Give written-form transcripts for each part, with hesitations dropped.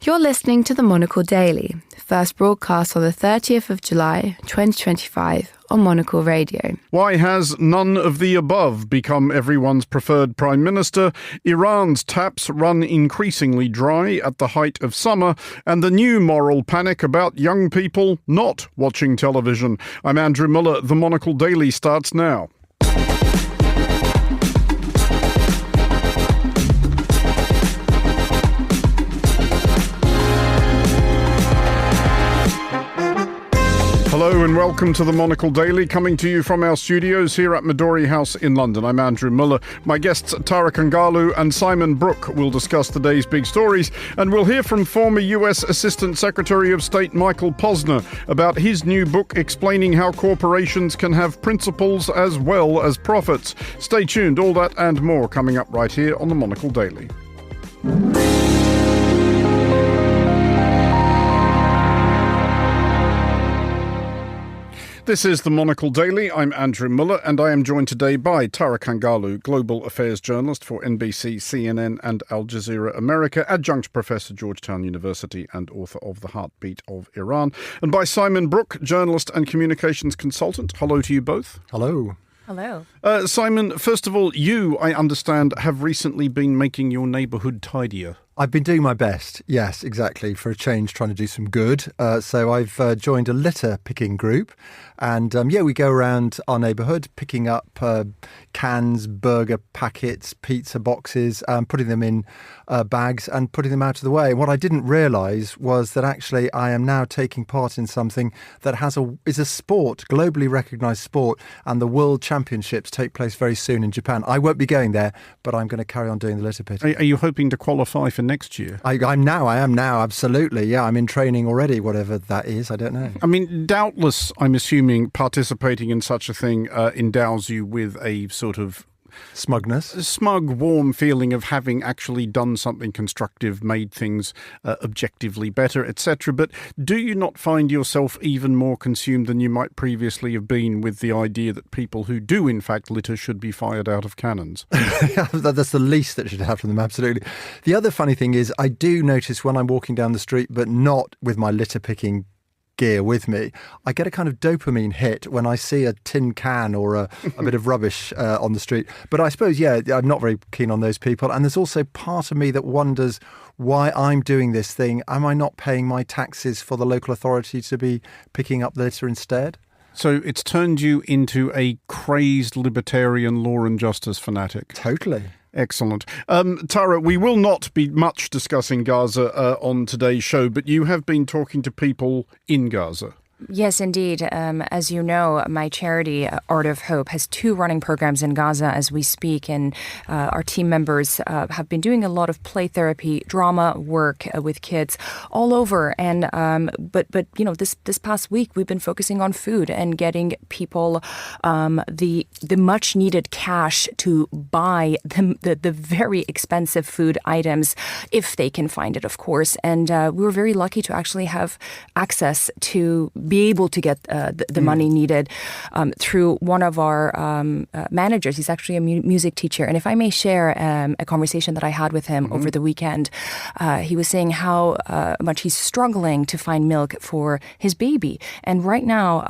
You're listening to the Monocle Daily, first broadcast on the 30th of July, 2025 on Monocle Radio. Why has none of the above become everyone's preferred prime minister? Iran's taps run increasingly dry at the height of summer, and the new moral panic about young people not watching television. I'm Andrew Muller. The Monocle Daily starts now. Hello and welcome to the Monocle Daily, coming to you from our studios here at Midori House in London. I'm Andrew Muller. My guests Tara Kangalu and Simon Brooke will discuss today's big stories, and we'll hear from former US Assistant Secretary of State Michael Posner about his new book explaining how corporations can have principles as well as profits. Stay tuned, all that and more coming up right here on the Monocle Daily. This is the Monocle Daily. I'm Andrew Muller, and I am joined today by Tara Kangalu, Global Affairs Journalist for NBC, CNN and Al Jazeera America, Adjunct Professor, Georgetown University and author of The Heartbeat of Iran, and by Simon Brooke, Journalist and Communications Consultant. Hello to you both. Hello. Hello. Simon, first of all, you, I understand, have recently been making your neighbourhood tidier. I've been doing my best, yes, exactly, for a change, trying to do some good. So I've joined a litter picking group, and we go around our neighbourhood picking up cans, burger packets, pizza boxes, putting them in bags and putting them out of the way. And what I didn't realise was that actually I am now taking part in something that is a sport, globally recognised sport, and the World Championships take place very soon in Japan. I won't be going there, but I'm going to carry on doing the litter picking. Are you hoping to qualify for next year? I am now, absolutely. Yeah, I'm in training already, whatever that is. I don't know. I mean, doubtless, I'm assuming participating in such a thing endows you with a sort of smugness, a smug, warm feeling of having actually done something constructive, made things objectively better, etc. But do you not find yourself even more consumed than you might previously have been with the idea that people who do in fact litter should be fired out of cannons? That's the least that should happen to them, absolutely. The other funny thing is I do notice when I'm walking down the street, but not with my litter picking gear with me, I get a kind of dopamine hit when I see a tin can or a bit of rubbish on the street. But I suppose, I'm not very keen on those people. And there's also part of me that wonders why I'm doing this thing. Am I not paying my taxes for the local authority to be picking up litter instead? So it's turned you into a crazed libertarian law and justice fanatic. Totally. Excellent. Tara, we will not be much discussing Gaza on today's show, but you have been talking to people in Gaza. Yes, indeed. As you know, my charity, Art of Hope, has 2 running programs in Gaza as we speak, and our team members have been doing a lot of play therapy, drama work with kids all over. And but you know, this past week we've been focusing on food and getting people the much needed cash to buy the very expensive food items if they can find it, of course. And we were very lucky to actually have access to be able to get the money needed through one of our managers. He's actually a music teacher. And if I may share a conversation that I had with him over the weekend, he was saying how much he's struggling to find milk for his baby. And right now,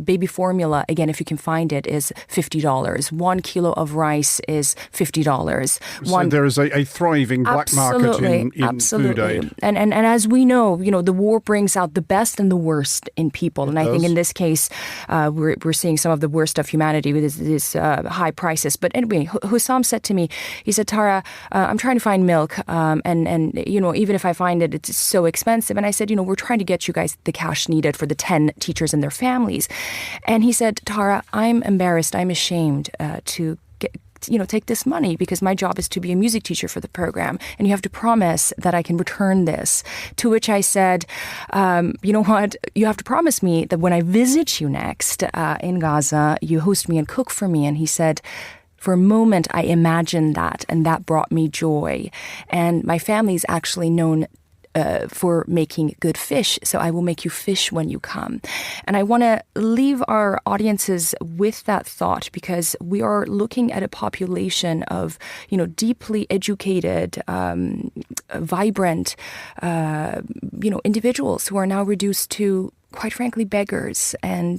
baby formula, again, if you can find it, is $50. 1 kilo of rice is $50. So there is a thriving black market in food aid. And as we know, you know, the war brings out the best and the worst in people. And I think in this case, we're seeing some of the worst of humanity with these high prices. But anyway, Hussam said to me, he said, Tara, I'm trying to find milk. And you know, even if I find it, it's so expensive. And I said, you know, we're trying to get you guys the cash needed for the 10 teachers and their families. And he said, Tara, I'm embarrassed. I'm ashamed to take this money because my job is to be a music teacher for the program, and you have to promise that I can return this. To which I said, you know what, you have to promise me that when I visit you next in Gaza, you host me and cook for me. And he said, for a moment, I imagined that, and that brought me joy. And my family's actually known for making good fish, so I will make you fish when you come. And I want to leave our audiences with that thought, because we are looking at a population of, deeply educated, vibrant, individuals who are now reduced to, quite frankly, beggars. And,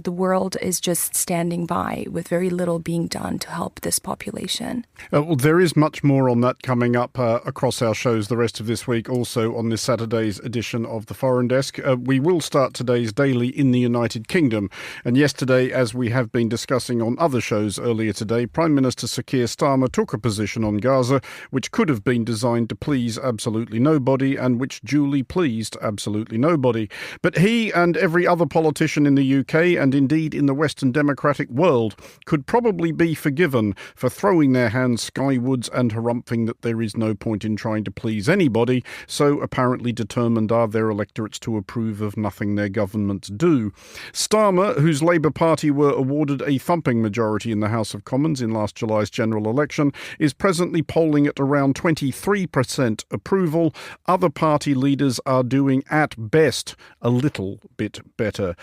the world is just standing by with very little being done to help this population. Well, there is much more on that coming up across our shows the rest of this week, also on this Saturday's edition of The Foreign Desk. We will start today's daily in the United Kingdom. And yesterday, as we have been discussing on other shows earlier today, Prime Minister Sir Keir Starmer took a position on Gaza which could have been designed to please absolutely nobody, and which duly pleased absolutely nobody. But he and every other politician in the UK, and indeed in the Western democratic world, could probably be forgiven for throwing their hands skywards and harumphing that there is no point in trying to please anybody, so apparently determined are their electorates to approve of nothing their governments do. Starmer, whose Labour Party were awarded a thumping majority in the House of Commons in last July's general election, is presently polling at around 23% approval. Other party leaders are doing, at best, a little bit better.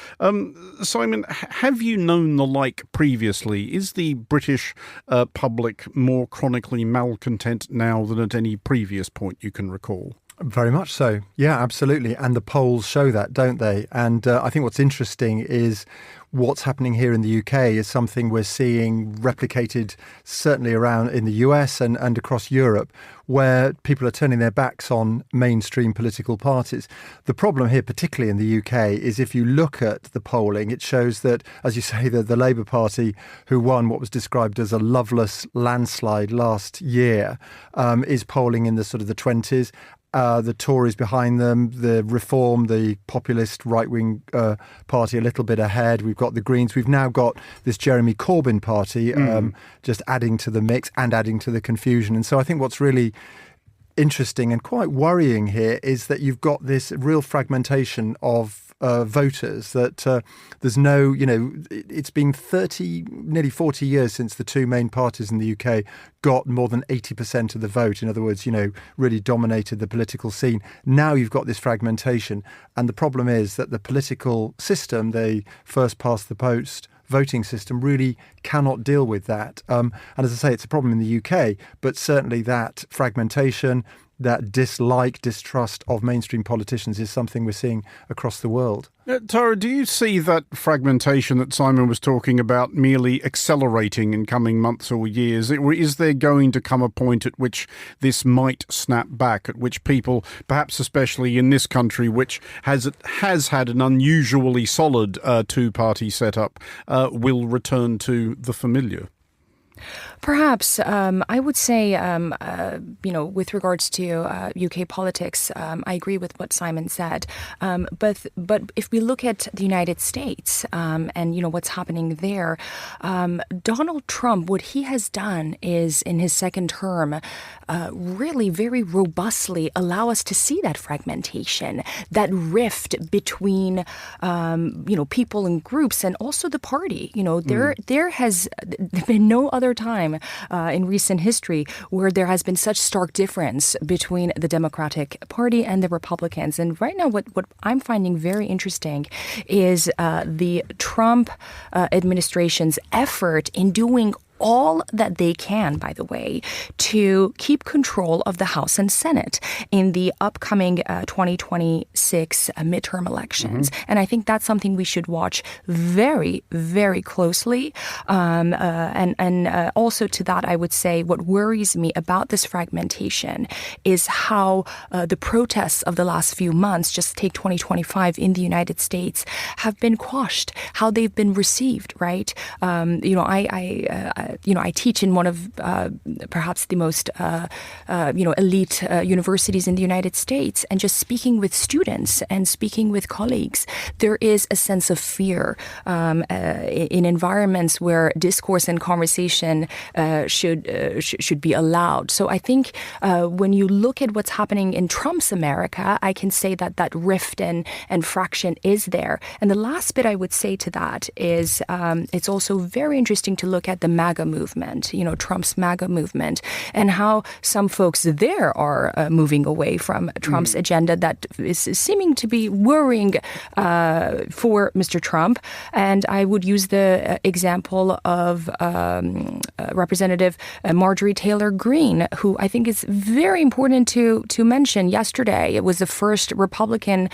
Simon, have you known the like previously? Is the British public more chronically malcontent now than at any previous point you can recall? Very much so. Yeah, absolutely. And the polls show that, don't they? And I think what's interesting is what's happening here in the UK is something we're seeing replicated certainly around in the US and across Europe, where people are turning their backs on mainstream political parties. The problem here, particularly in the UK, is if you look at the polling, it shows that, as you say, the Labour Party, who won what was described as a loveless landslide last year, is polling in the sort of the 20s. The Tories behind them, the Reform, the populist right-wing party a little bit ahead. We've got the Greens. We've now got this Jeremy Corbyn party just adding to the mix and adding to the confusion. And so I think what's really interesting and quite worrying here is that you've got this real fragmentation of voters, that there's no, it's been nearly 40 years since the two main parties in the UK got more than 80% of the vote. In other words, really dominated the political scene. Now you've got this fragmentation. And the problem is that the political system, the first past the post voting system, really cannot deal with that. And as I say, it's a problem in the UK, but certainly that fragmentation, that distrust of mainstream politicians is something we're seeing across the world. Tara, do you see that fragmentation that Simon was talking about merely accelerating in coming months or years? Is there going to come a point at which this might snap back, at which people, perhaps especially in this country, which has had an unusually solid two-party setup, will return to the familiar? Perhaps. I would say, with regards to UK politics, I agree with what Simon said. But if we look at the United States and, what's happening there, Donald Trump, what he has done is, in his second term, really very robustly allow us to see that fragmentation, that rift between, people and groups, and also the party. There has been no other time in recent history where there has been such stark difference between the Democratic Party and the Republicans. And right now, what I'm finding very interesting is the Trump administration's effort in doing all that they can, by the way, to keep control of the House and Senate in the upcoming 2026 midterm elections. Mm-hmm. And I think that's something we should watch very, very closely. And also to that, I would say what worries me about this fragmentation is how the protests of the last few months, just take 2025 in the United States, have been quashed, how they've been received, right? I teach in one of perhaps the most elite universities in the United States, and just speaking with students and speaking with colleagues, there is a sense of fear in environments where discourse and conversation should be allowed. So I think when you look at what's happening in Trump's America, I can say that rift and fraction is there. And the last bit I would say to that is it's also very interesting to look at the MAGA MAGA movement, Trump's MAGA movement, and how some folks there are moving away from Trump's agenda that is seeming to be worrying for Mr. Trump. And I would use the example of Representative Marjorie Taylor Greene, who I think is very important to mention. Yesterday, it was the first Republican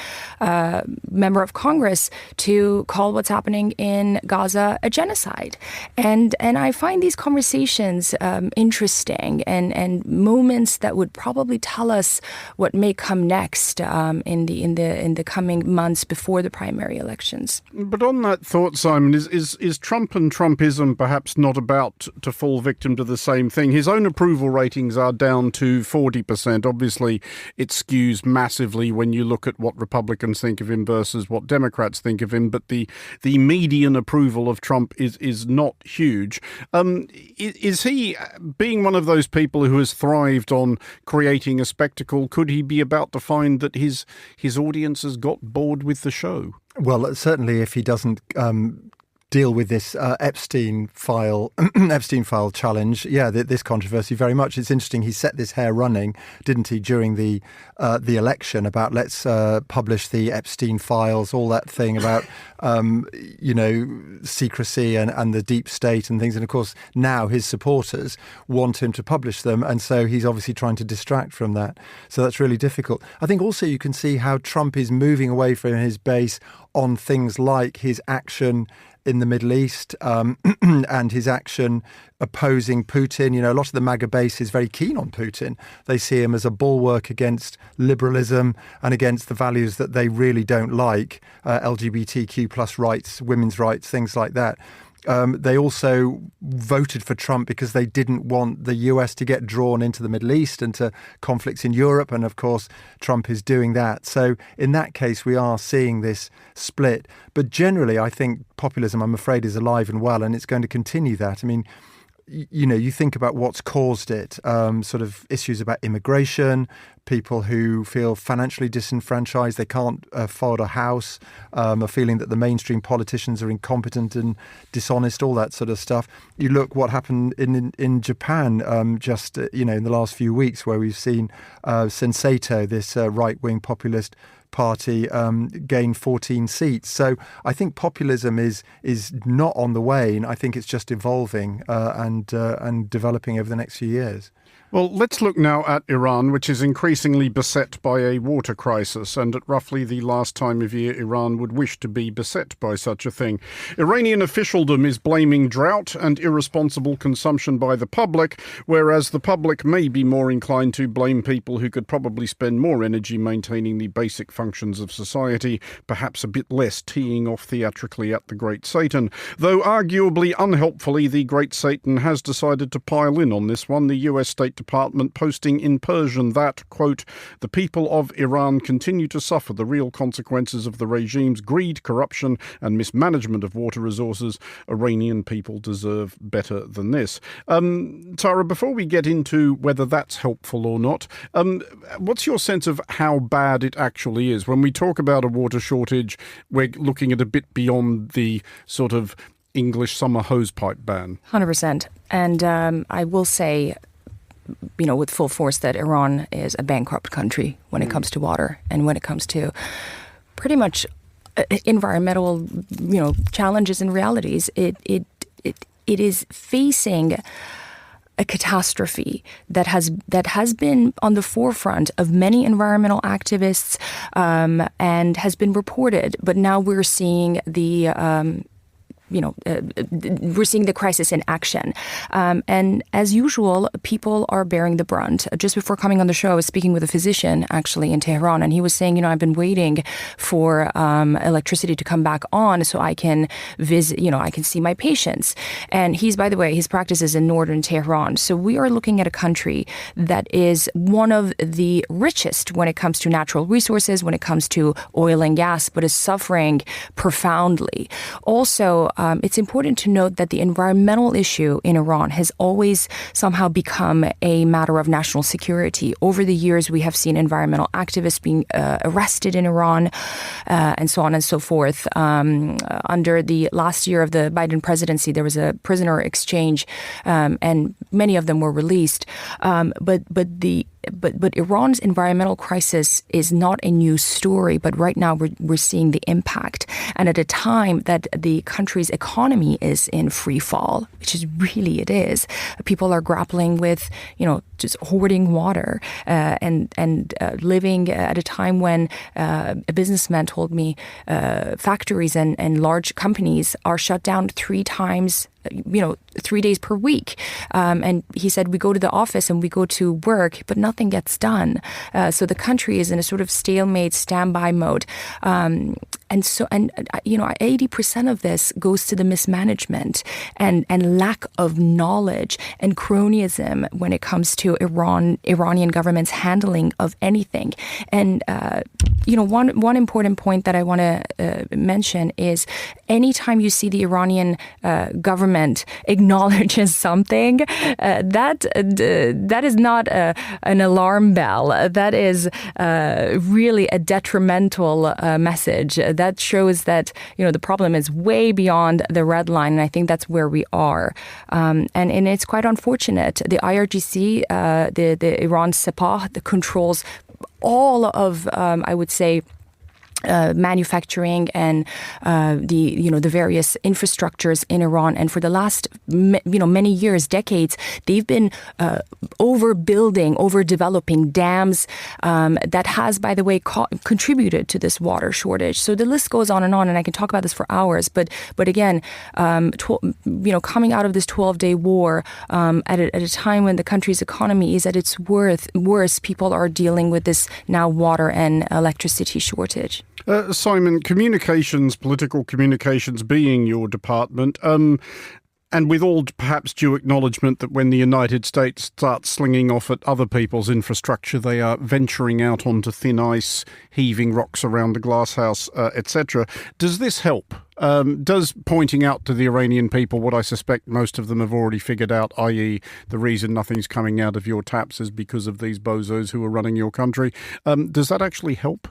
member of Congress to call what's happening in Gaza a genocide. And I find these conversations interesting and moments that would probably tell us what may come next in the coming months before the primary elections. But on that thought, Simon, is Trump and Trumpism perhaps not about to fall victim to the same thing? His own approval ratings are down to 40%. Obviously, it skews massively when you look at what Republicans think of him versus what Democrats think of him. But the median approval of Trump is not huge. Is he, being one of those people who has thrived on creating a spectacle, could he be about to find that his audience has got bored with the show? Well, certainly if he doesn't deal with this Epstein file challenge, this controversy very much. It's interesting. He set this hair running, didn't he, during the election about let's publish the Epstein files, all that thing about secrecy and the deep state and things. And of course, now his supporters want him to publish them, and so he's obviously trying to distract from that. So that's really difficult. I think also you can see how Trump is moving away from his base on things like his action in the Middle East and his action opposing Putin. A lot of the MAGA base is very keen on Putin. They see him as a bulwark against liberalism and against the values that they really don't like, LGBTQ plus rights, women's rights, things like that. They also voted for Trump because they didn't want the US to get drawn into the Middle East and to conflicts in Europe. And of course, Trump is doing that. So in that case, we are seeing this split. But generally, I think populism, I'm afraid, is alive and well, and it's going to continue that. I mean, you think about what's caused it, sort of issues about immigration, people who feel financially disenfranchised, they can't afford a house, a feeling that the mainstream politicians are incompetent and dishonest, all that sort of stuff. You look what happened in Japan in the last few weeks, where we've seen Sensato, this right-wing populist party, gain 14 seats. So I think populism is not on the wane. I think it's just evolving and developing over the next few years. Well, let's look now at Iran, which is increasingly beset by a water crisis, and at roughly the last time of year Iran would wish to be beset by such a thing. Iranian officialdom is blaming drought and irresponsible consumption by the public, whereas the public may be more inclined to blame people who could probably spend more energy maintaining the basic functions of society, perhaps a bit less teeing off theatrically at the Great Satan. Though arguably unhelpfully, the Great Satan has decided to pile in on this one, the US State Department posting in Persian that, quote, the people of Iran continue to suffer the real consequences of the regime's greed, corruption and mismanagement of water resources. Iranian people deserve better than this. Tara, before we get into whether that's helpful or not, what's your sense of how bad it actually is? When we talk about a water shortage, we're looking at a bit beyond the sort of English summer hosepipe ban. 100%. And I will say, with full force that Iran is a bankrupt country when it comes to water and when it comes to pretty much environmental, challenges and realities. It is facing a catastrophe that has been on the forefront of many environmental activists and has been reported. But now we're seeing we're seeing the crisis in action. And as usual, people are bearing the brunt. Just before coming on the show, I was speaking with a physician actually in Tehran, and he was saying, I've been waiting for electricity to come back on so I can visit, I can see my patients. And by the way, his practice is in northern Tehran. So we are looking at a country that is one of the richest when it comes to natural resources, when it comes to oil and gas, but is suffering profoundly. Also, it's important to note that the environmental issue in Iran has always somehow become a matter of national security. Over the years, we have seen environmental activists being arrested in Iran, and so on and so forth. Under the last year of the Biden presidency, there was a prisoner exchange, and many of them were released. But Iran's environmental crisis is not a new story, but right now we're seeing the impact. And at a time that the country's economy is in free fall, which is really it is, people are grappling with, just hoarding water and living at a time when a businessman told me factories and large companies are shut down 3 times 3 days per week. And he said, we go to the office and we go to work, but nothing gets done. So the country is in a sort of stalemate, standby mode. And 80% of this goes to the mismanagement and lack of knowledge and cronyism when it comes to Iranian government's handling of anything. And, one important point that I want to mention is anytime you see the Iranian government acknowledges something, that is not an alarm bell. That is really a detrimental message. That shows that the problem is way beyond the red line, and I think that's where we are. And it's quite unfortunate. The IRGC, the Iran Sepah, that controls all of, I would say, manufacturing and the various infrastructures in Iran, and for the last many years, decades, they've been overdeveloping dams that has, by the way, contributed to this water shortage. So the list goes on, and I can talk about this for hours. But again, coming out of this 12-day war at a time when the country's economy is at its worst, people are dealing with this now water and electricity shortage. Simon, political communications being your department, and with all perhaps due acknowledgement that when the United States starts slinging off at other people's infrastructure, they are venturing out onto thin ice, heaving rocks around the glasshouse, etc. Does this help? Does pointing out to the Iranian people what I suspect most of them have already figured out, i.e. the reason nothing's coming out of your taps is because of these bozos who are running your country, does that actually help?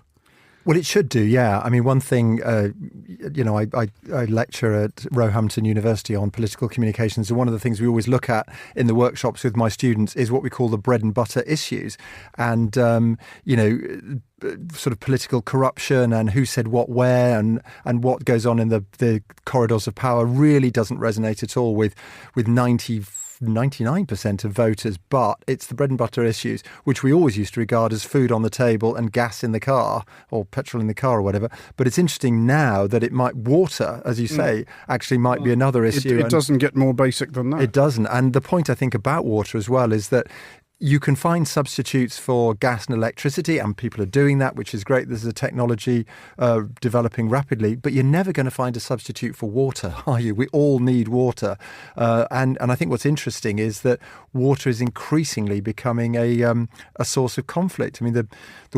Well, it should do, yeah. I mean, one thing, I lecture at Roehampton University on political communications, and one of the things we always look at in the workshops with my students is what we call the bread and butter issues. And, sort of political corruption and who said what where and what goes on in the corridors of power really doesn't resonate at all with 99% of voters, but it's the bread and butter issues, which we always used to regard as food on the table and gas in the car or petrol in the car or whatever. But it's interesting now that water, as you say, actually might be another issue. It doesn't get more basic than that. It doesn't. And the point I think about water as well is that you can find substitutes for gas and electricity, and people are doing that, which is great. There's a technology developing rapidly, but you're never going to find a substitute for water, are you? We all need water. And I think what's interesting is that water is increasingly becoming a source of conflict. I mean, the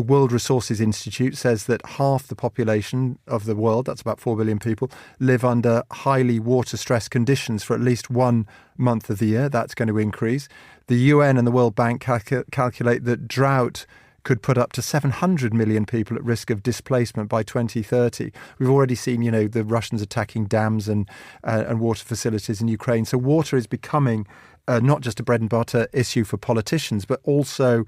World Resources Institute says that half the population of the world, that's about 4 billion people, live under highly water-stressed conditions for at least 1 month of the year. That's going to increase. The UN and the World Bank calculate that drought could put up to 700 million people at risk of displacement by 2030. We've already seen, the Russians attacking dams and water facilities in Ukraine. So water is becoming not just a bread and butter issue for politicians, but also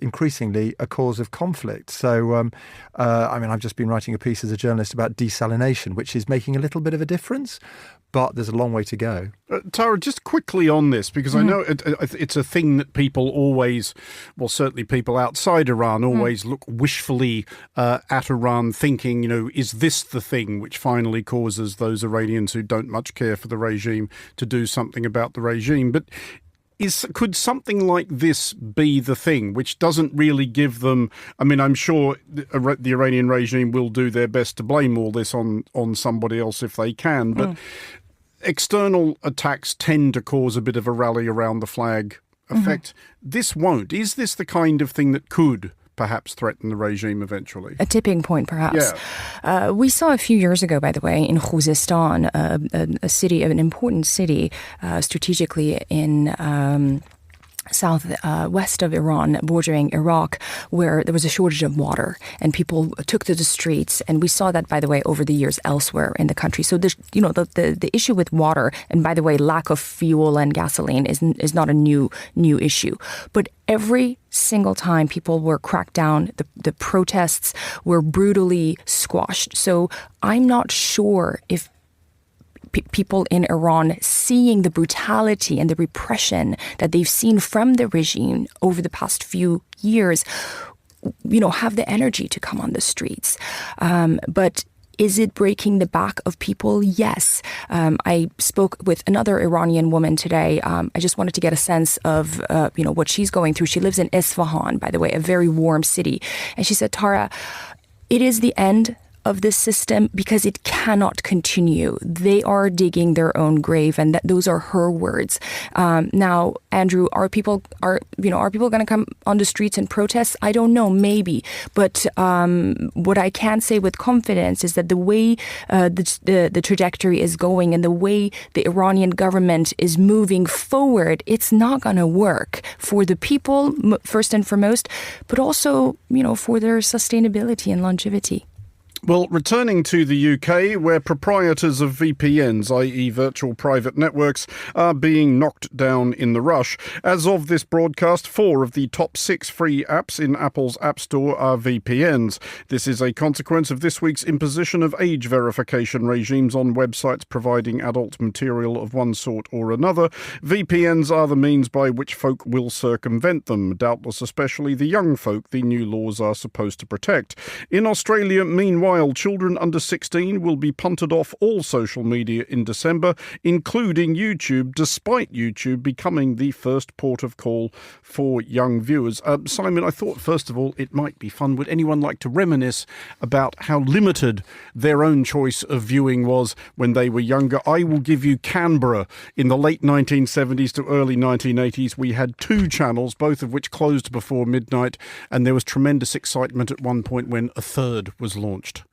increasingly a cause of conflict. So, I've just been writing a piece as a journalist about desalination, which is making a little bit of a difference, but there's a long way to go. Tara, just quickly on this, because I know it's a thing that people always, well, certainly people outside Iran always look wishfully at Iran thinking, is this the thing which finally causes those Iranians who don't much care for the regime to do something about the regime? But could something like this be the thing which doesn't really give them... I mean, I'm sure the Iranian regime will do their best to blame all this on somebody else if they can, but external attacks tend to cause a bit of a rally around the flag effect. This won't. Is this the kind of thing that could perhaps threaten the regime eventually. A tipping point, perhaps. Yeah. We saw a few years ago, by the way, in Khuzestan, a city, an important city strategically in southwest of Iran, bordering Iraq, where there was a shortage of water and people took to the streets. And we saw that, by the way, over the years elsewhere in the country. So there's, the issue with water, and by the way, lack of fuel and gasoline is not a new issue. But every single time people were cracked down, the protests were brutally squashed. So I'm not sure if people in Iran, seeing the brutality and the repression that they've seen from the regime over the past few years, have the energy to come on the streets. But is it breaking the back of people? Yes. I spoke with another Iranian woman today. I just wanted to get a sense of, what she's going through. She lives in Isfahan, by the way, a very warm city. And she said, Tara, it is the end of this system because it cannot continue. They are digging their own grave, and those are her words. Now, Andrew, are people going to come on the streets and protest? I don't know, maybe. But what I can say with confidence is that the way the trajectory is going and the way the Iranian government is moving forward, it's not going to work for the people first and foremost, but also, for their sustainability and longevity. Well, returning to the UK, where proprietors of VPNs, i.e. virtual private networks, are being knocked down in the rush. As of this broadcast, 4 of the top 6 free apps in Apple's App Store are VPNs. This is a consequence of this week's imposition of age verification regimes on websites providing adult material of one sort or another. VPNs are the means by which folk will circumvent them, doubtless especially the young folk the new laws are supposed to protect. In Australia, meanwhile, children under 16 will be punted off all social media in December, including YouTube, despite YouTube becoming the first port of call for young viewers. Simon, I thought, first of all, it might be fun. Would anyone like to reminisce about how limited their own choice of viewing was when they were younger? I will give you Canberra. In the late 1970s to early 1980s, we had 2 channels, both of which closed before midnight, and there was tremendous excitement at one point when a third was launched.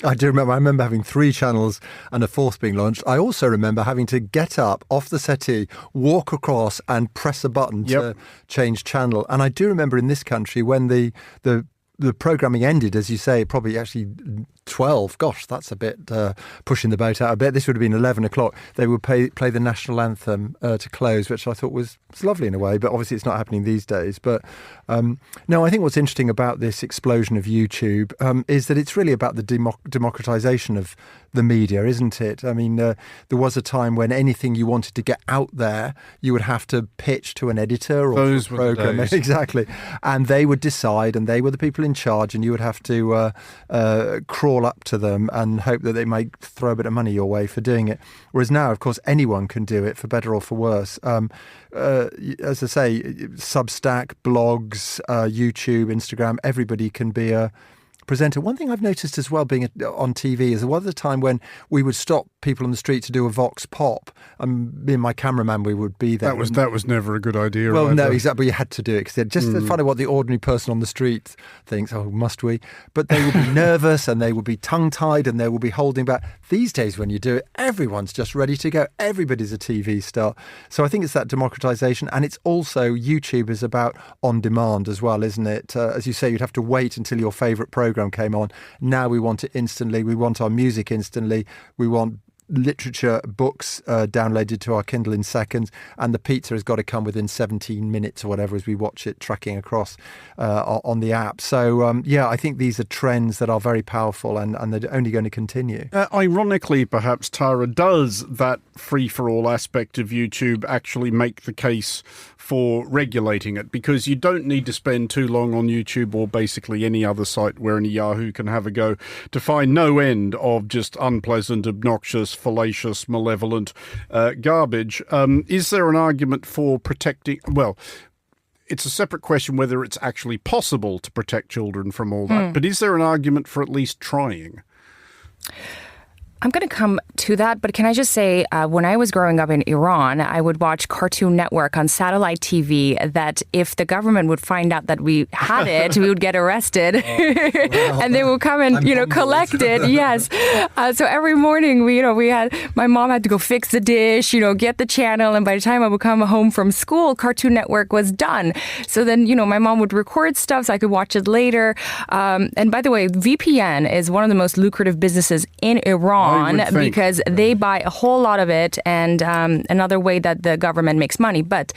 I do remember. I remember having 3 channels and a 4th being launched. I also remember having to get up off the settee, walk across and press a button to change channel. And I do remember in this country when the programming ended, as you say, probably actually 12. Gosh, that's a bit pushing the boat out a bit. This would have been 11 o'clock. They would play the national anthem to close, which I thought was lovely in a way, but obviously it's not happening these days. But no, I think what's interesting about this explosion of YouTube is that it's really about the democratization of the media, isn't it? I mean, there was a time when anything you wanted to get out there, you would have to pitch to an editor or Those a program. were the days. Exactly. And they would decide, and they were the people in charge, and you would have to crawl up to them and hope that they might throw a bit of money your way for doing it. Whereas now, of course, anyone can do it, for better or for worse. As I say, Substack, blogs, YouTube, Instagram, everybody can be a presenter. One thing I've noticed as well being on TV is there was a time when we would stop people on the street to do a vox pop, and me and my cameraman, we would be there. That was never a good idea. Well, either. no, exactly. You had to do it because just to find out what the ordinary person on the street thinks. Oh, must we? But they would be nervous and they would be tongue-tied and they would be holding back. These days, when you do it, everyone's just ready to go. Everybody's a TV star. So I think it's that democratization, and it's also YouTube is about on demand as well, isn't it? As you say, you'd have to wait until your favourite program came on. Now we want it instantly. We want our music instantly. We want literature, books downloaded to our Kindle in seconds, and the pizza has got to come within 17 minutes or whatever as we watch it tracking across on the app. So I think these are trends that are very powerful, and they're only going to continue. Ironically, perhaps, Tara, does that free-for-all aspect of YouTube actually make the case for regulating it? Because you don't need to spend too long on YouTube or basically any other site where any Yahoo can have a go to find no end of just unpleasant, obnoxious, fallacious, malevolent garbage. Is there an argument for protecting... Well, it's a separate question whether it's actually possible to protect children from all that. But is there an argument for at least trying? I'm going to come to that, but can I just say, when I was growing up in Iran, I would watch Cartoon Network on satellite TV that if the government would find out that we had it, we would get arrested. And they would come and, collect it. Yes. So every morning, my mom had to go fix the dish, get the channel. And by the time I would come home from school, Cartoon Network was done. So then, my mom would record stuff so I could watch it later. And by the way, VPN is one of the most lucrative businesses in Iran because they buy a whole lot of it, and another way that the government makes money. But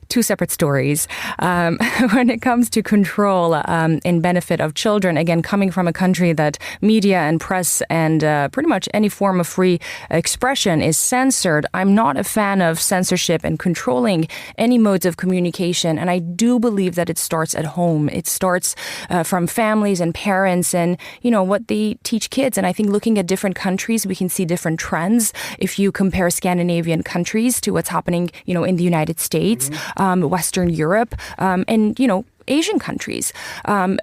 two separate stories. When it comes to control in benefit of children, again, coming from a country that media and press and pretty much any form of free expression is censored, I'm not a fan of censorship and controlling any modes of communication. And I do believe that it starts at home. It starts from families and parents and, what they teach kids. And I think looking at different countries, we can see different trends. If you compare Scandinavian countries to what's happening, in the United States, Western Europe, and, Asian countries.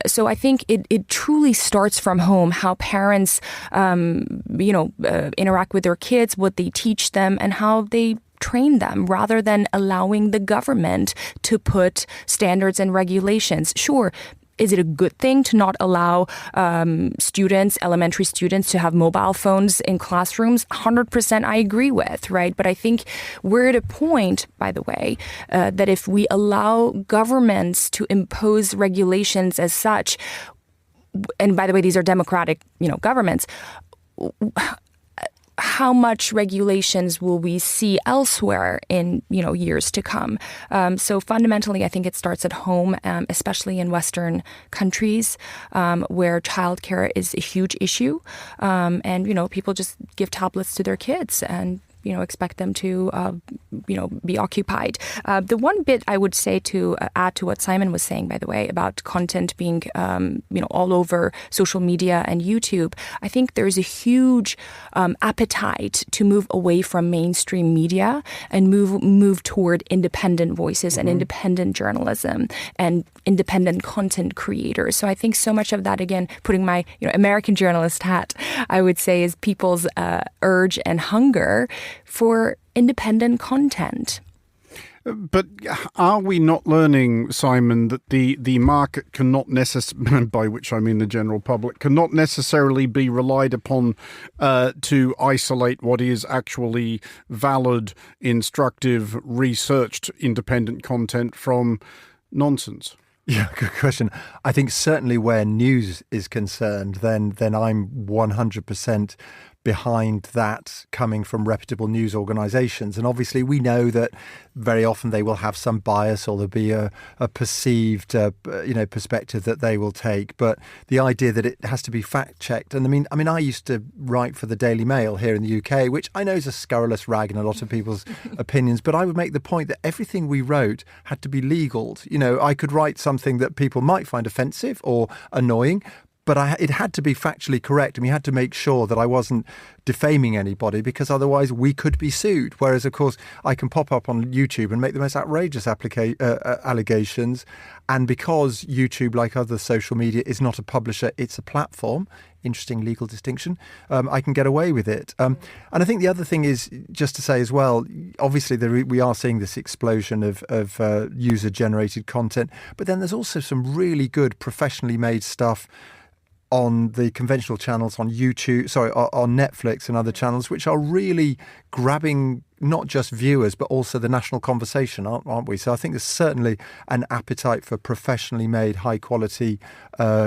So I think it truly starts from home, how parents, interact with their kids, what they teach them, and how they train them rather than allowing the government to put standards and regulations. Sure. Is it a good thing to not allow elementary students, to have mobile phones in classrooms? 100% I agree with, right? But I think we're at a point, by the way, that if we allow governments to impose regulations as such, and by the way, these are democratic, governments, how much regulations will we see elsewhere in, years to come? So fundamentally, I think it starts at home, especially in Western countries where childcare is a huge issue. And, people just give tablets to their kids and expect them to, be occupied. The one bit I would say to add to what Simon was saying, by the way, about content being, all over social media and YouTube, I think there's a huge appetite to move away from mainstream media and move toward independent voices and independent journalism and independent content creators. So I think so much of that, again, putting my American journalist hat, I would say, is people's urge and hunger for independent content. But are we not learning, Simon, that the market cannot necessarily, by which I mean the general public, cannot necessarily be relied upon to isolate what is actually valid, instructive, researched independent content from nonsense? Yeah, good question. I think certainly where news is concerned, then I'm 100% behind that coming from reputable news organisations. And obviously we know that very often they will have some bias or there'll be a perceived, perspective that they will take. But the idea that it has to be fact-checked. And I mean, I used to write for the Daily Mail here in the UK, which I know is a scurrilous rag in a lot of people's opinions. But I would make the point that everything we wrote had to be legaled. I could write something that people might find offensive or annoying, but it had to be factually correct, and we had to make sure that I wasn't defaming anybody, because otherwise we could be sued. Whereas, of course, I can pop up on YouTube and make the most outrageous allegations. And because YouTube, like other social media, is not a publisher, it's a platform, interesting legal distinction, I can get away with it. And I think the other thing is, just to say as well, obviously we are seeing this explosion of user-generated content, but then there's also some really good professionally made stuff on the conventional channels, on Netflix and other channels, which are really grabbing not just viewers, but also the national conversation, aren't we? So I think there's certainly an appetite for professionally made, high-quality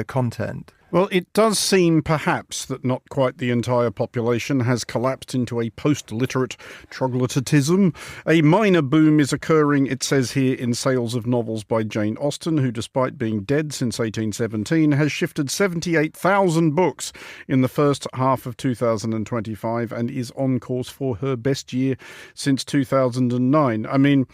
content. Well, it does seem perhaps that not quite the entire population has collapsed into a post-literate troglodytism. A minor boom is occurring, it says here, in sales of novels by Jane Austen, who, despite being dead since 1817, has shifted 78,000 books in the first half of 2025 and is on course for her best year since 2009. I mean,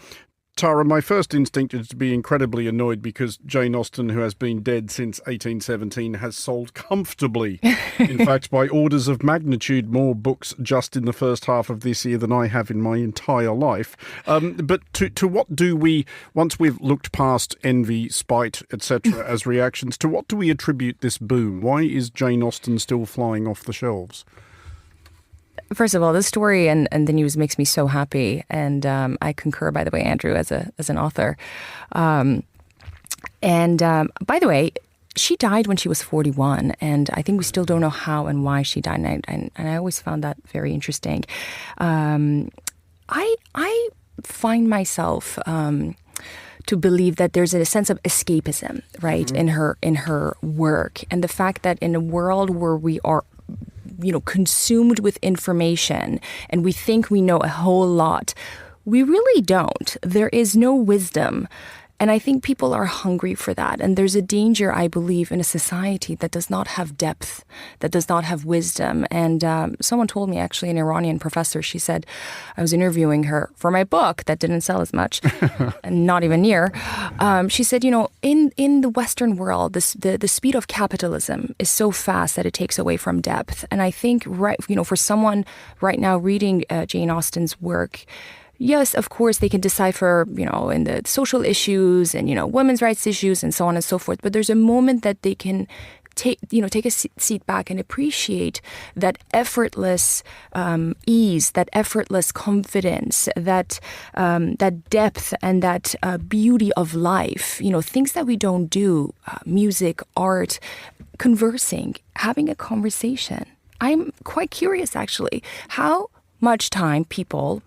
Tara, my first instinct is to be incredibly annoyed because Jane Austen, who has been dead since 1817, has sold comfortably, in fact, by orders of magnitude more books just in the first half of this year than I have in my entire life. But to what do we, once we've looked past envy, spite, etc. as reactions, to what do we attribute this boom? Why is Jane Austen still flying off the shelves? First of all, the story and the news makes me so happy. And I concur, by the way, Andrew, as an author. By the way, she died when she was 41, and I think we still don't know how and why she died. And I always found that very interesting. I find myself to believe that there's a sense of escapism, right, in her work, and the fact that in a world where we are, consumed with information and we think we know a whole lot, we really don't. There is no wisdom. And I think people are hungry for that. And there's a danger, I believe, in a society that does not have depth, that does not have wisdom. And someone told me, actually, an Iranian professor, she said, I was interviewing her for my book that didn't sell as much, and not even near. She said, in the Western world, the speed of capitalism is so fast that it takes away from depth. And I think, for someone right now reading Jane Austen's work, yes, of course, they can decipher, in the social issues and, women's rights issues and so on and so forth. But there's a moment that they can take a seat back and appreciate that effortless ease, that effortless confidence, that depth and that beauty of life. Things that we don't do, music, art, conversing, having a conversation. I'm quite curious, actually, how much time people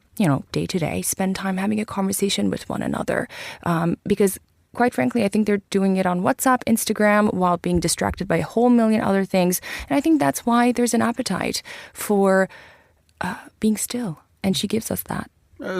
day to day, spend time having a conversation with one another. Because quite frankly, I think they're doing it on WhatsApp, Instagram, while being distracted by a whole million other things. And I think that's why there's an appetite for being still. And she gives us that.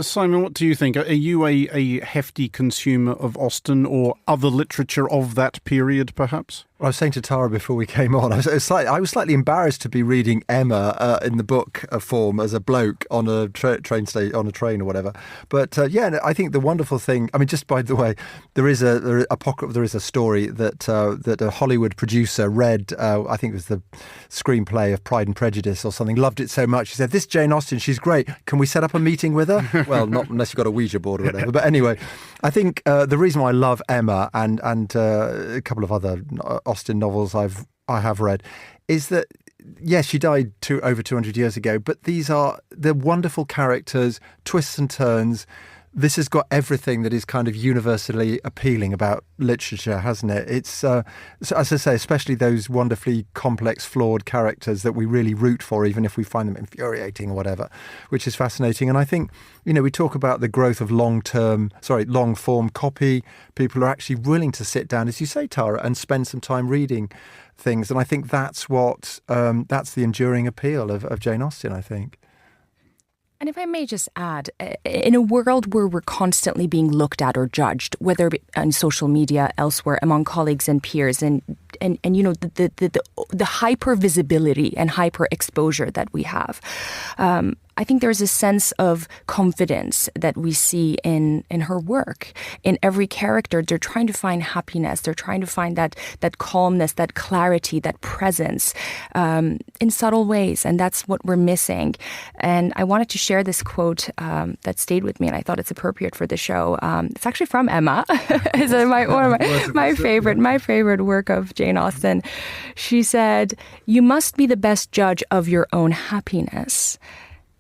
Simon, what do you think? Are you a hefty consumer of Austen or other literature of that period, perhaps? Well, I was saying to Tara before we came on, I was slightly embarrassed to be reading Emma in the book form as a bloke on a train or whatever. But I think the wonderful thing. I mean, just by the way, there is a story that a Hollywood producer read. I think it was the screenplay of Pride and Prejudice or something. Loved it so much. He said, "This Jane Austen, she's great. Can we set up a meeting with her?" Well, not unless you've got a Ouija board or whatever. But anyway, I think the reason why I love Emma and a couple of other Austen novels I have read is that, yes, she died over 200 years ago, but these are the wonderful characters, twists and turns. This has got everything that is kind of universally appealing about literature, hasn't it? It's, so as I say, especially those wonderfully complex, flawed characters that we really root for, even if we find them infuriating or whatever, which is fascinating. And I think, we talk about the growth of long-form copy. People are actually willing to sit down, as you say, Tara, and spend some time reading things. And I think that's the enduring appeal of Jane Austen, I think. And if I may just add, in a world where we're constantly being looked at or judged, whether on social media, elsewhere, among colleagues and peers, and the hyper visibility and hyper exposure that we have, I think there's a sense of confidence that we see in her work. In every character, they're trying to find happiness. They're trying to find that calmness, that clarity, that presence in subtle ways. And that's what we're missing. And I wanted to share this quote that stayed with me, and I thought it's appropriate for the show. It's actually from Emma. It's one of my favorite work of Jane Austen. She said, "You must be the best judge of your own happiness."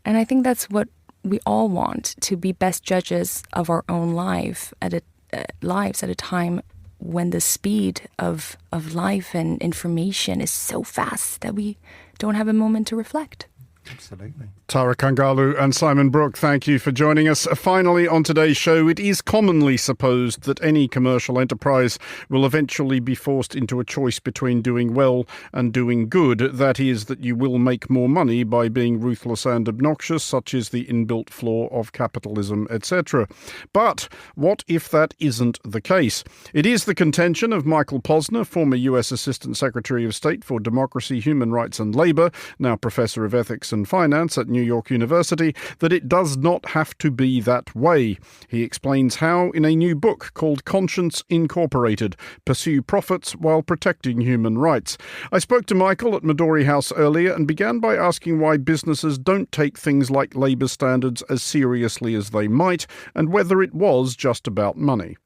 And I think that's what we all want, to be best judges of our own lives at a time when the speed of life and information is so fast that we don't have a moment to reflect. Absolutely. Tara Kangalu and Simon Brooke, thank you for joining us. Finally, on today's show, it is commonly supposed that any commercial enterprise will eventually be forced into a choice between doing well and doing good. That is, that you will make more money by being ruthless and obnoxious, such is the inbuilt flaw of capitalism, etc. But what if that isn't the case? It is the contention of Michael Posner, former US Assistant Secretary of State for Democracy, Human Rights and Labour, now Professor of Ethics and Finance at New York University, that it does not have to be that way. He explains how in a new book called Conscience Incorporated, Pursue Profits While Protecting Human Rights. I spoke to Michael at Midori House earlier and began by asking why businesses don't take things like labour standards as seriously as they might, and whether it was just about money.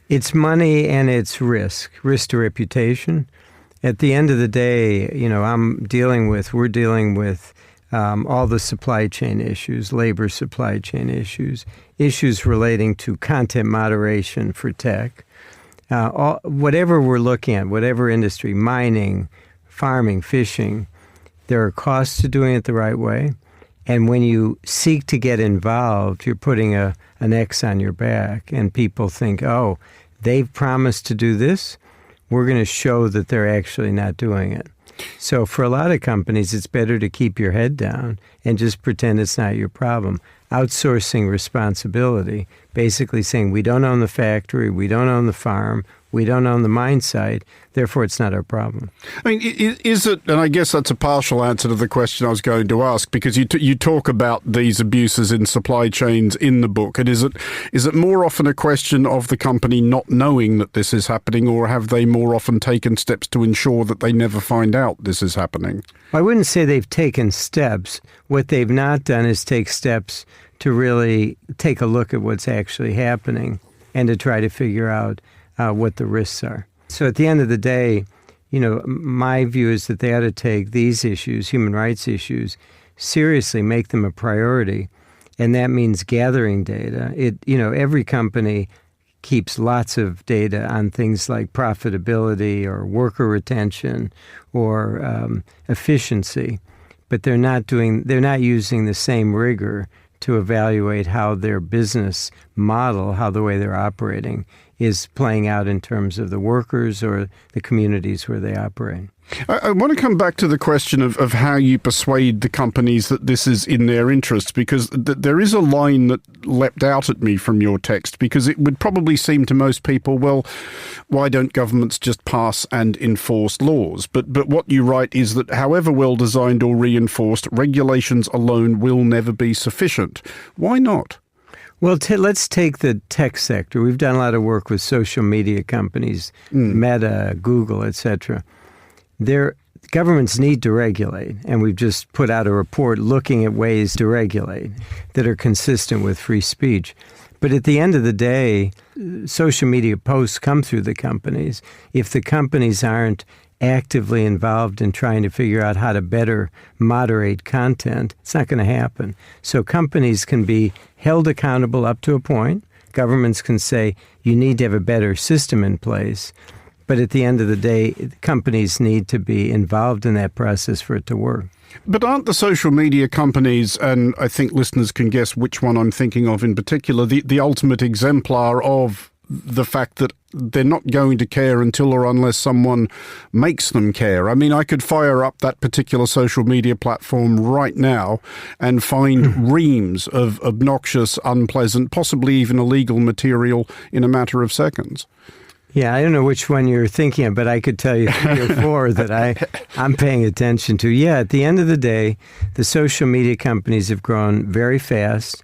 It's money and it's risk to reputation. At the end of the day, we're dealing with all the supply chain issues, labor supply chain issues, issues relating to content moderation for tech, whatever we're looking at, whatever industry, mining, farming, fishing, there are costs to doing it the right way. And when you seek to get involved, you're putting an X on your back, and people think, oh, they've promised to do this. We're going to show that they're actually not doing it. So for a lot of companies, it's better to keep your head down and just pretend it's not your problem. Outsourcing responsibility, basically saying we don't own the factory, we don't own the farm, we don't own the mine site, therefore it's not our problem. I mean, is it, and I guess that's a partial answer to the question I was going to ask, because you talk about these abuses in supply chains in the book, and is it more often a question of the company not knowing that this is happening, or have they more often taken steps to ensure that they never find out this is happening? I wouldn't say they've taken steps. What they've not done is take steps to really take a look at what's actually happening and to try to figure out what the risks are. So at the end of the day, my view is that they ought to take these issues, human rights issues, seriously, make them a priority. And that means gathering data. Every company keeps lots of data on things like profitability or worker retention or efficiency, but they're not using the same rigor to evaluate how their business model, how the way they're operating is playing out in terms of the workers or the communities where they operate. I want to come back to the question of how you persuade the companies that this is in their interests, because there is a line that leapt out at me from your text, because it would probably seem to most people, well, why don't governments just pass and enforce laws? But what you write is that however well designed or reinforced, regulations alone will never be sufficient. Why not? Well, let's take the tech sector. We've done a lot of work with social media companies, Meta, Google, etc. Their governments need to regulate, and we've just put out a report looking at ways to regulate that are consistent with free speech. But at the end of the day, social media posts come through the companies. If the companies aren't actively involved in trying to figure out how to better moderate content, it's not going to happen. So companies can be held accountable up to a point. Governments can say, you need to have a better system in place. But at the end of the day, companies need to be involved in that process for it to work. But aren't the social media companies, and I think listeners can guess which one I'm thinking of in particular, the ultimate exemplar of the fact that they're not going to care until or unless someone makes them care? I mean, I could fire up that particular social media platform right now and find reams of obnoxious, unpleasant, possibly even illegal material in a matter of seconds. Yeah, I don't know which one you're thinking of, but I could tell you 3 or 4 that I'm paying attention to. Yeah, at the end of the day, the social media companies have grown very fast.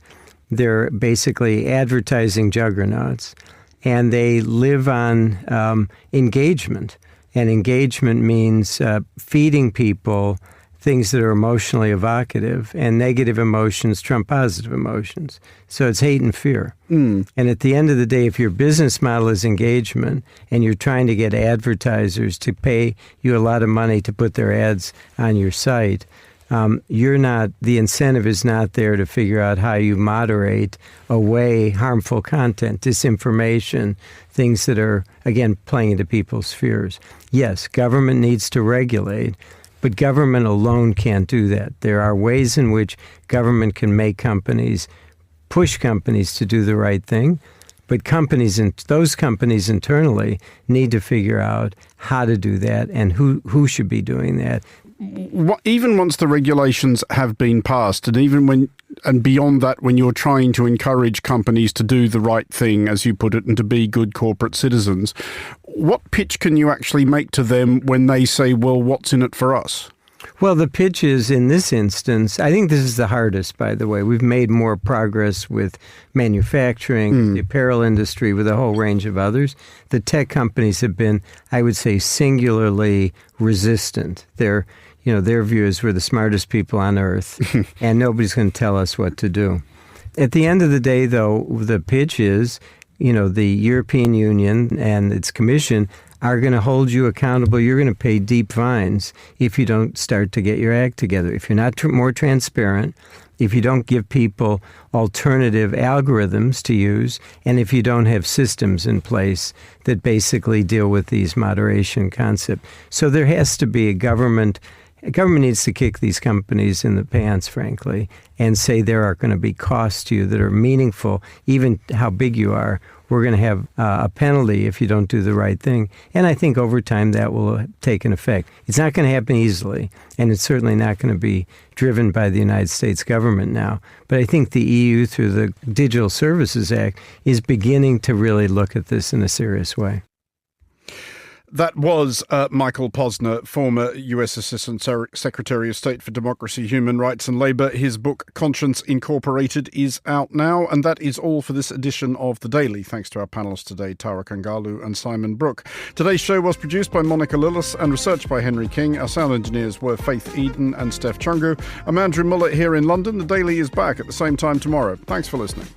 They're basically advertising juggernauts, and they live on engagement. And engagement means feeding people things that are emotionally evocative, and negative emotions trump positive emotions. So it's hate and fear. And at the end of the day, if your business model is engagement and you're trying to get advertisers to pay you a lot of money to put their ads on your site, the incentive is not there to figure out how you moderate away harmful content, disinformation, things that are, again, playing into people's fears. Yes, government needs to regulate, but government alone can't do that. There are ways in which government can make companies, push companies to do the right thing, but those companies internally need to figure out how to do that and who should be doing that. Even once the regulations have been passed, and beyond that, when you're trying to encourage companies to do the right thing, as you put it, and to be good corporate citizens, what pitch can you actually make to them when they say, well, what's in it for us? Well, the pitch is, in this instance, I think this is the hardest, by the way. We've made more progress with manufacturing, the apparel industry, with a whole range of others. The tech companies have been, I would say, singularly resistant. Their view is we're the smartest people on earth, and nobody's going to tell us what to do. At the end of the day, though, the pitch is, the European Union and its Commission are going to hold you accountable. You're going to pay deep fines if you don't start to get your act together. If you're not more transparent, if you don't give people alternative algorithms to use, and if you don't have systems in place that basically deal with these moderation concepts. So there has to be a government needs to kick these companies in the pants, frankly, and say there are going to be costs to you that are meaningful, even how big you are. We're going to have a penalty if you don't do the right thing. And I think over time that will take an effect. It's not going to happen easily, and it's certainly not going to be driven by the United States government now. But I think the EU, through the Digital Services Act, is beginning to really look at this in a serious way. That was Michael Posner, former U.S. Assistant Secretary of State for Democracy, Human Rights and Labour. His book, Conscience Incorporated, is out now. And that is all for this edition of The Daily. Thanks to our panellists today, Tara Kangalu and Simon Brooke. Today's show was produced by Monica Lillis and researched by Henry King. Our sound engineers were Faith Eden and Steph Chungu. I'm Andrew Muller here in London. The Daily is back at the same time tomorrow. Thanks for listening.